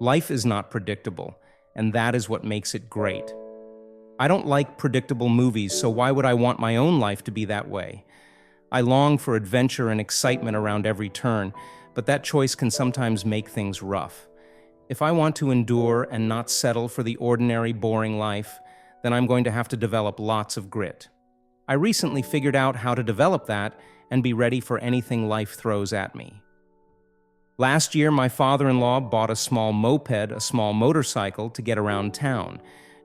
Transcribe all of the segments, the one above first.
Life is not predictable, and that is what makes it great. I don't like predictable movies, so why would I want my own life to be that way? I long for adventure and excitement around every turn, but that choice can sometimes make things rough. If I want to endure and not settle for the ordinary, boring life, then I'm going to have to develop lots of grit. I recently figured out how to develop that and be ready for anything life throws at me. Last year, my father-in-law bought a small moped, a small motorcycle, to get around town.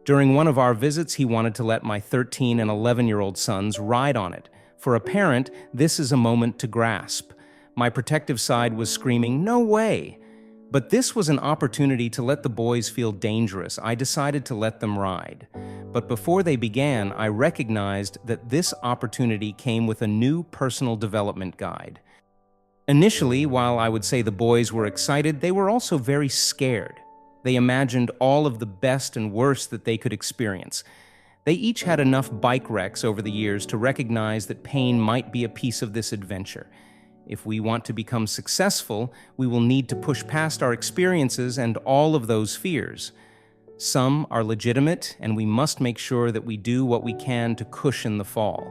During one of our visits, he wanted to let my 13 and 11-year-old sons ride on it. For a parent, this is a moment to grasp. My protective side was screaming, "No way!" But this was an opportunity to let the boys feel dangerous. I decided to let them ride. But before they began, I recognized that this opportunity came with a new personal development guide. Initially, while I would say the boys were excited, they were also very scared. They imagined all of the best and worst that they could experience. They each had enough bike wrecks over the years to recognize that pain might be a piece of this adventure. If we want to become successful, we will need to push past our experiences and all of those fears. Some are legitimate, and we must make sure that we do what we can to cushion the fall.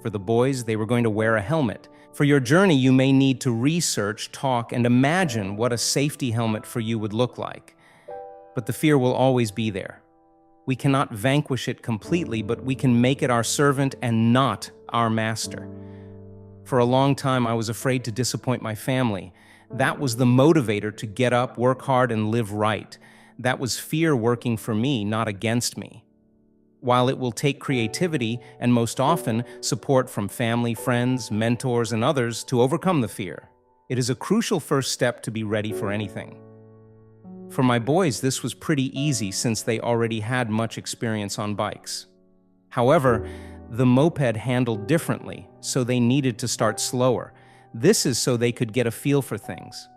For the boys, they were going to wear a helmet. For your journey, you may need to research, talk, and imagine what a safety helmet for you would look like. But the fear will always be there. We cannot vanquish it completely, but we can make it our servant and not our master. For a long time, I was afraid to disappoint my family. That was the motivator to get up, work hard, and live right. That was fear working for me, not against me. While it will take creativity and most often support from family, friends, mentors, and others to overcome the fear, it is a crucial first step to be ready for anything. For my boys, this was pretty easy since they already had much experience on bikes. However, the moped handled differently, so they needed to start slower. This is so they could get a feel for things.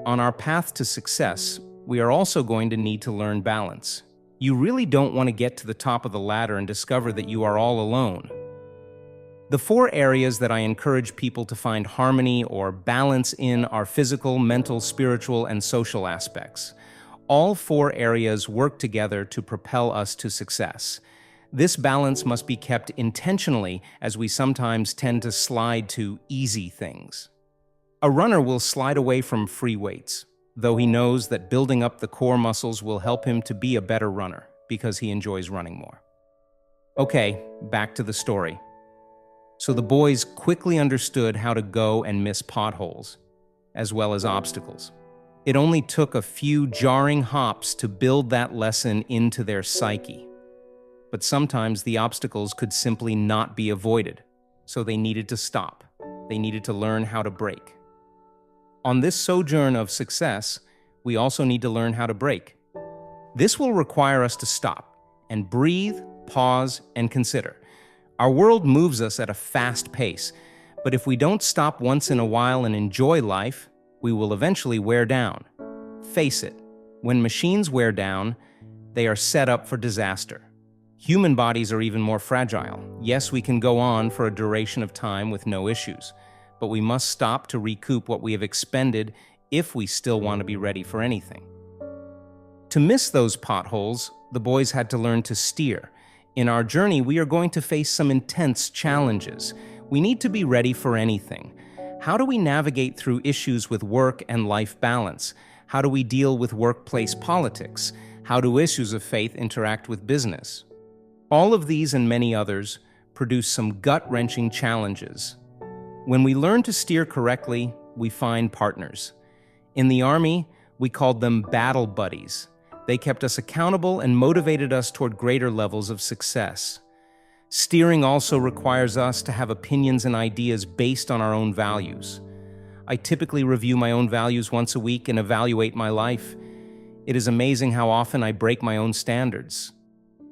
On our path to success, we are also going to need to learn balance. You really don't want to get to the top of the ladder and discover that you are all alone. The 4 areas that I encourage people to find harmony or balance in are physical, mental, spiritual, and social aspects. All 4 areas work together to propel us to success. This balance must be kept intentionally, as we sometimes tend to slide to easy things. A runner will slide away from free weights, though he knows that building up the core muscles will help him to be a better runner because he enjoys running more. Okay, back to the story. So the boys quickly understood how to go and miss potholes, as well as obstacles. It only took a few jarring hops to build that lesson into their psyche. But sometimes the obstacles could simply not be avoided, so they needed to stop. They needed to learn how to brake. On this sojourn of success, we also need to learn how to brake. This will require us to stop and breathe, pause, and consider. Our world moves us at a fast pace, but if we don't stop once in a while and enjoy life, we will eventually wear down. Face it, when machines wear down, they are set up for disaster. Human bodies are even more fragile. Yes, we can go on for a duration of time with no issues, but we must stop to recoup what we have expended if we still want to be ready for anything. To miss those potholes, the boys had to learn to steer. In our journey, we are going to face some intense challenges. We need to be ready for anything. How do we navigate through issues with work and life balance? How do we deal with workplace politics? How do issues of faith interact with business? All of these and many others produce some gut-wrenching challenges. When we learn to steer correctly, we find partners. In the Army, we called them battle buddies. They kept us accountable and motivated us toward greater levels of success. Steering also requires us to have opinions and ideas based on our own values. I typically review my own values once a week and evaluate my life. It is amazing how often I break my own standards.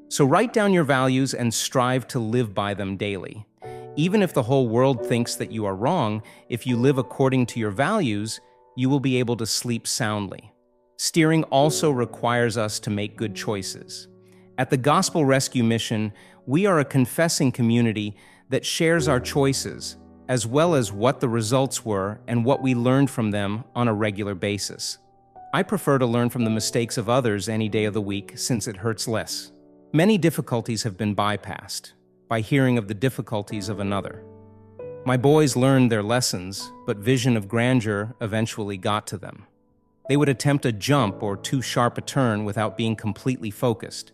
So write down your values and strive to live by them daily. Even if the whole world thinks that you are wrong, if you live according to your values, you will be able to sleep soundly. Steering also requires us to make good choices. At the Gospel Rescue Mission, we are a confessing community that shares our choices, as well as what the results were and what we learned from them on a regular basis. I prefer to learn from the mistakes of others any day of the week since it hurts less. Many difficulties have been bypassed by hearing of the difficulties of another. My boys learned their lessons, but vision of grandeur eventually got to them. They would attempt a jump or too sharp a turn without being completely focused.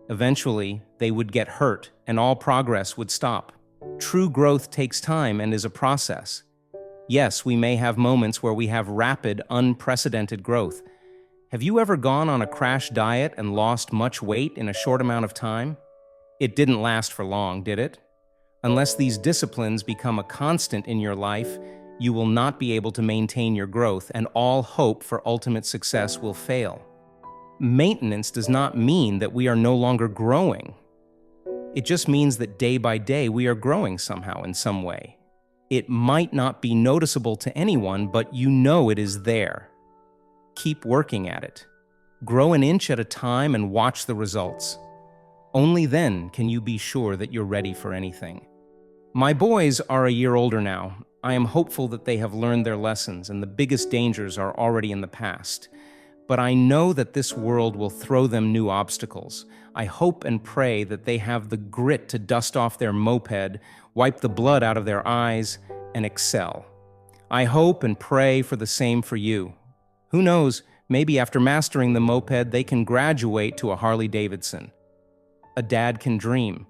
Eventually, they would get hurt and all progress would stop. True growth takes time and is a process. Yes, we may have moments where we have rapid, unprecedented growth. Have you ever gone on a crash diet and lost much weight in a short amount of time? It didn't last for long, did it? Unless these disciplines become a constant in your life, you will not be able to maintain your growth, and all hope for ultimate success will fail. Maintenance does not mean that we are no longer growing. It just means that day by day we are growing somehow in some way. It might not be noticeable to anyone, but you know it is there. Keep working at it. Grow an inch at a time and watch the results. Only then can you be sure that you're ready for anything. My boys are a year older now. I am hopeful that they have learned their lessons and the biggest dangers are already in the past. But I know that this world will throw them new obstacles. I hope and pray that they have the grit to dust off their moped, wipe the blood out of their eyes, and excel. I hope and pray for the same for you. Who knows, maybe after mastering the moped, they can graduate to a Harley Davidson. A dad can dream.